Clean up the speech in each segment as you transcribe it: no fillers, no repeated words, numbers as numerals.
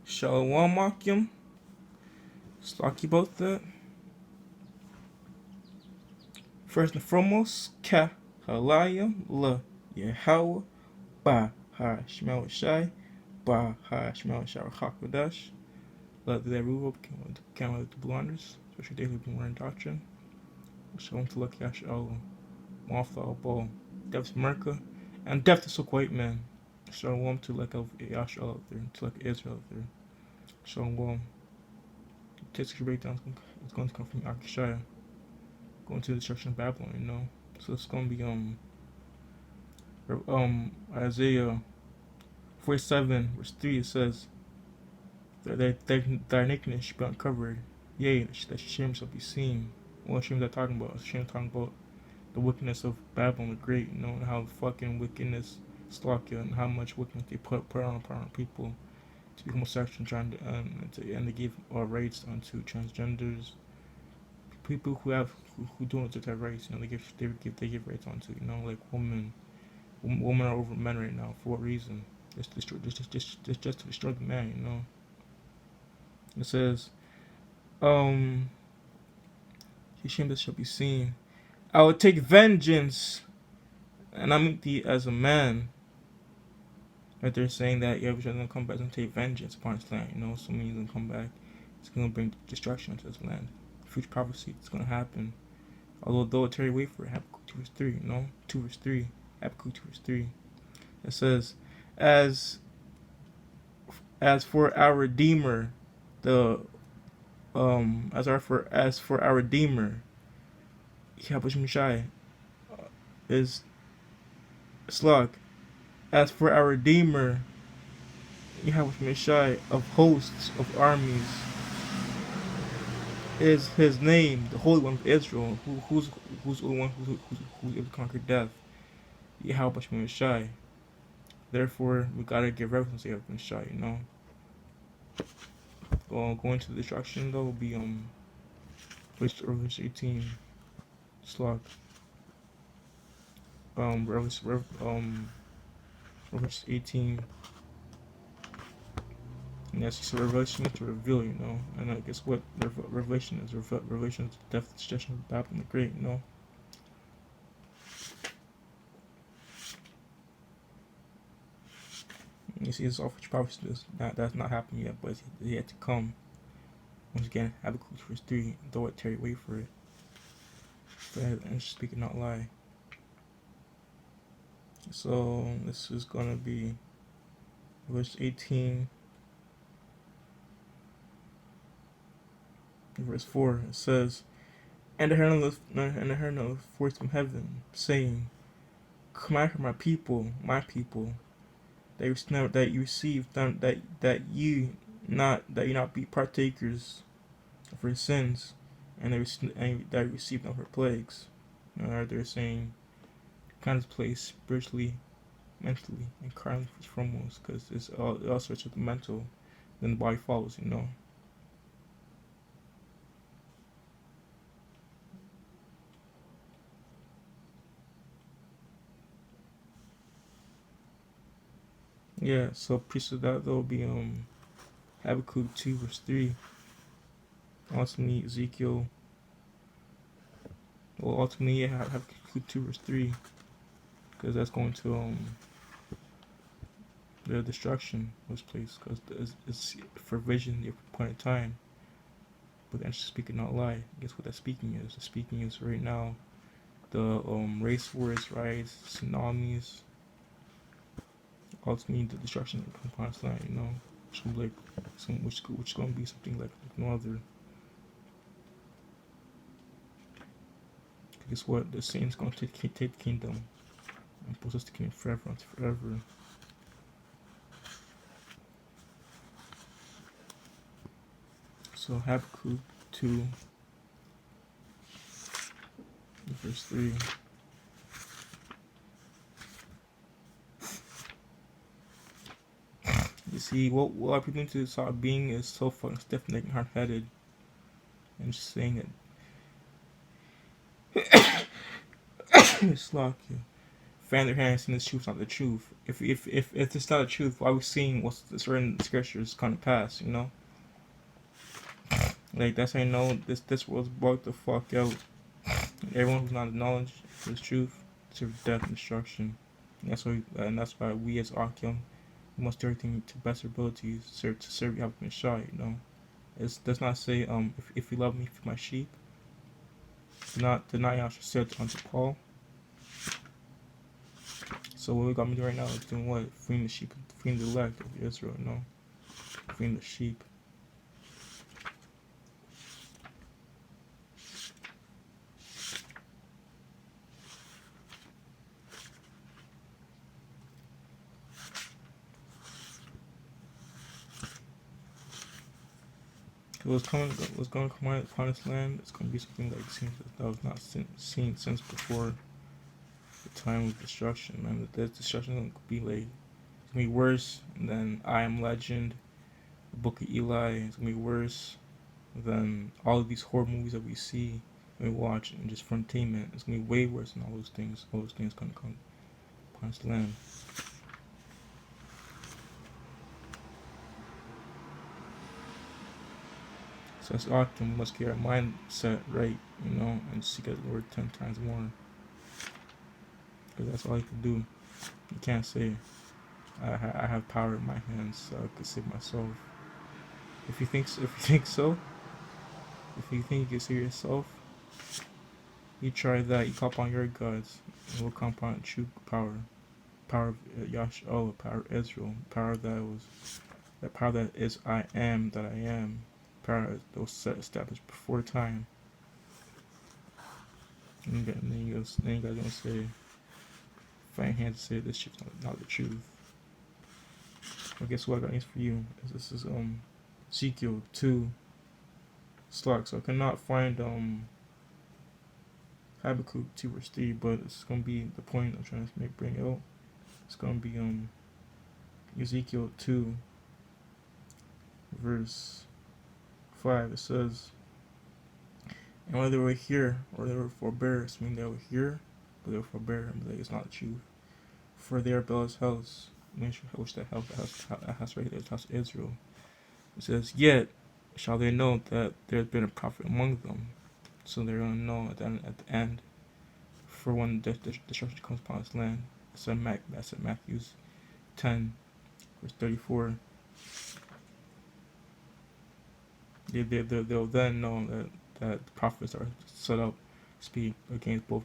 Shalom Akim. Stocky about that. First and foremost, Ka Halaya La Yahweh Ba Ha Shemel Shai Ba Ha Shemel Shai Hakodash. Let the rule count with the blunders, especially daily born doctrine. Shalom to Lucky Ash Allah. Martha Ball. Death to America. And death to Silk White Man. Shalom to like Ash Allah there, to like Israel there. Shalom. The Tizki's breakdown is going to come from Akishaya. Going to the destruction of Babylon, you know. So it's gonna be Isaiah 47 verse 3. It says that thy nakedness shall be uncovered, yea, that shame shall be seen. What shame is that talking about? Shame talking about the wickedness of Babylon the Great, you know, and how fucking wickedness Slovakia and how much wickedness they put on people to be homosexual and trying to and they give rights onto transgenders, people who don't deserve that rights. You know, they give rights onto, you know, like women are over men right now. For what reason? Just to destroy the man. You know. It says, his shame that shall be seen. I will take vengeance, and I meet thee as a man. Right, they're saying that Yahushua is gonna come back and take vengeance upon his land. You know, so many gonna come back. It's gonna bring destruction into his land. Future prophecy. It's gonna happen. Although they'll tarry wait for it. Habakkuk 2 verse 3. You know, 2 verse 3. Habakkuk 2 verse 3. It says, as for our Redeemer, the as for our Redeemer, Yahweh Mishai is slug. As for our Redeemer, Yahweh Mishai of hosts of armies is his name, the Holy One of Israel, who's the one who's able to conquer death. Yahweh Mishai. Therefore, we gotta give reverence to Yahweh Mishai, you know. Going to the destruction though will be verse 18 slug. Verse 18. And that's just a revelation to reveal, you know. And I guess what revelation is? Revelation is the death, destruction of Babylon the Great, you know. And you see, this all future prophecy that's not happened yet, but it's yet to come. Once again, Habakkuk verse 3, though it tarry, wait for it. And speak and not lie. So this is gonna be verse 18. Verse 4, it says, And I heard another voice from heaven, saying, Come after my people, that you receive that you not be partakers of her sins, and that you receive not her plagues. They're saying, kind of place spiritually, mentally, and carnally foremost, because it's all starts with the mental, then the body follows, you know. Yeah, so priest of that though will be Habakkuk 2 verse 3. Ultimately Ezekiel. Well, ultimately yeah, Habakkuk 2 verse 3, because that's going to the destruction of this place, because it's for vision the appointed time. But the answer speaking not lie. Guess what that speaking is? The speaking is right now the race wars, riots, tsunamis. Ultimately the destruction of upon this land, you know. Which is going to be something like no other. Guess what? The Saints going to take the kingdom and possess the kingdom forever and forever. So Habakkuk 2 verse 3. You see, what people need to start being is so fucking stiff-necked and hard-headed, and just saying it. Slock you. fan their hands and this truth's not the truth. If it's not the truth, why are we seeing what's the certain scriptures kind of pass? You know, like that's how you know this world's bugged the fuck out. Everyone who's not acknowledged this truth deserves death and destruction. That's why we as Archeon must do everything to best our abilities to serve Yahweh Shai. You know, it does not say if you love me, feed my sheep. Did not Yahshua said unto Paul. So what we got me doing right now is doing what? Freeing the sheep, freeing the elect of Israel, you know? Freeing the sheep. What's going to come upon this land, it's going to be something that was not seen since before the time of destruction. And the destruction is going to be like, it's going to be worse than I Am Legend, the Book of Eli. It's going to be worse than all of these horror movies that we see and we watch and just for entertainment. It's going to be way worse than all those things. All those things going to come upon this land. So as often we must get our mindset right, you know, and seek out the Lord 10 times more. Because that's all you can do. You can't say, I have power in my hands, so I can save myself. If you think so, if you think you can save yourself, you try that. You call upon your gods, and we'll come upon true power of Yahshua, power of Israel, power that is I am that I am. Power that was set established before time. And then you guys gonna say, find hands to say this shit's not the truth. Well, guess what I got news for you? This is Ezekiel 2 slug. So I cannot find Habakkuk 2 verse 3, but it's gonna be the point I'm trying to bring out. It's gonna be Ezekiel 2 verse 5. It says, and whether they were here or they were forbearers, meaning they were here, but they were forbear, but like, it's not the truth. For they are Belah's house, which that house right there, the house of Israel. It says, yet shall they know that there has been a prophet among them. So they're going to know at the end, for when the destruction comes upon this land. That's at Matthew 10, verse 34. They'll then know that the prophets are set up to speak against both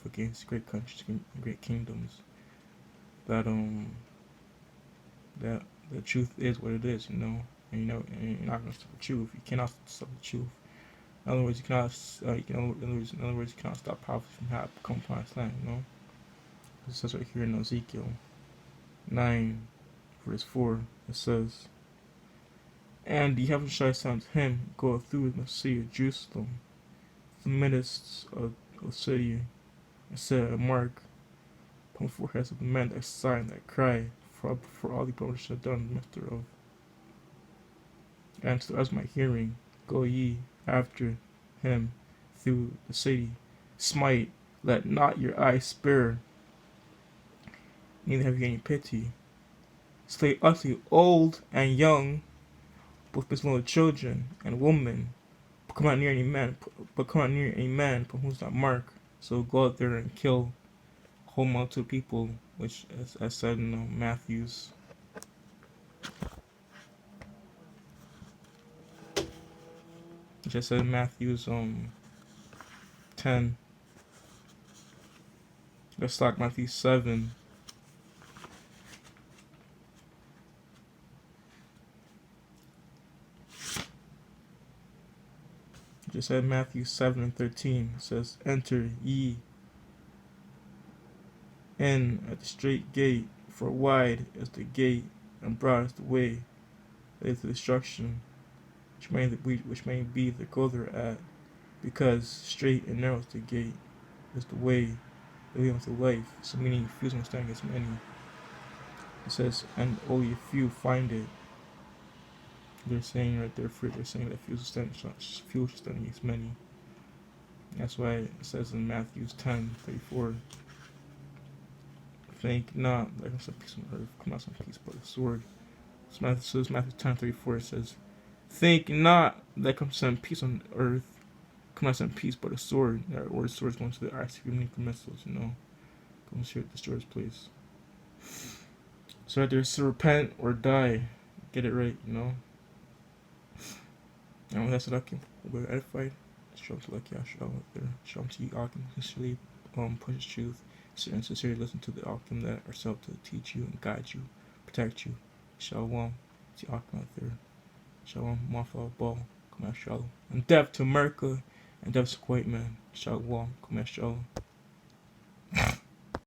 against great countries and great kingdoms. That the truth is what it is, you know, and you know, and you're not gonna stop the truth. You cannot stop the truth. In other words, you cannot. In other words, you cannot stop prophets from coming upon this land. You know, this says right here in Ezekiel 9, verse 4. It says, and the heaven shall sound to him, go through the city of Jerusalem, the midst of the city, and set a mark upon the foreheads of the men that sigh and that cry, for all the brothers shall done in the midst thereof. And to us my hearing, go ye after him through the city, smite, let not your eyes spare, neither have you any pity. Slay utterly old and young, both little children and women, but come not near any man, upon whose not mark. So go out there and kill a whole multitude of people, which as I said in Matthew's. Which I said in Matthew's 10. Let's like Matthew 7. Just said Matthew 7 and 13. It says, enter ye in at the straight gate, for wide is the gate, and broad is the way that is to destruction, which may be the go thereat, because straight and narrow is the gate, is the way that leads to life. So meaning few understanding is many. It says, and only a few find it. They're saying right there, they're saying that few understanding is many. That's why it says in Matthew 10:34. Think not that comes some peace on earth, come out some peace but a sword. So Matthew 10:34 says, think not that comes some peace on earth, come out some peace but a sword. Or the sword's going to the ICP missiles, Comes here to destroy his place. So either repent or die. Get it right, And that's what I can we're edified. Show to like Yahshua out there. Show to you Akim sincerely push truth. And sincerely listen to the Akim that are self to teach you and guide you, protect you. Shalom. To Akim out there. Shalom. Mafal Ball. Come out Shalom. And death to America and death to Kuwait man. Shalom. Come out Shalom.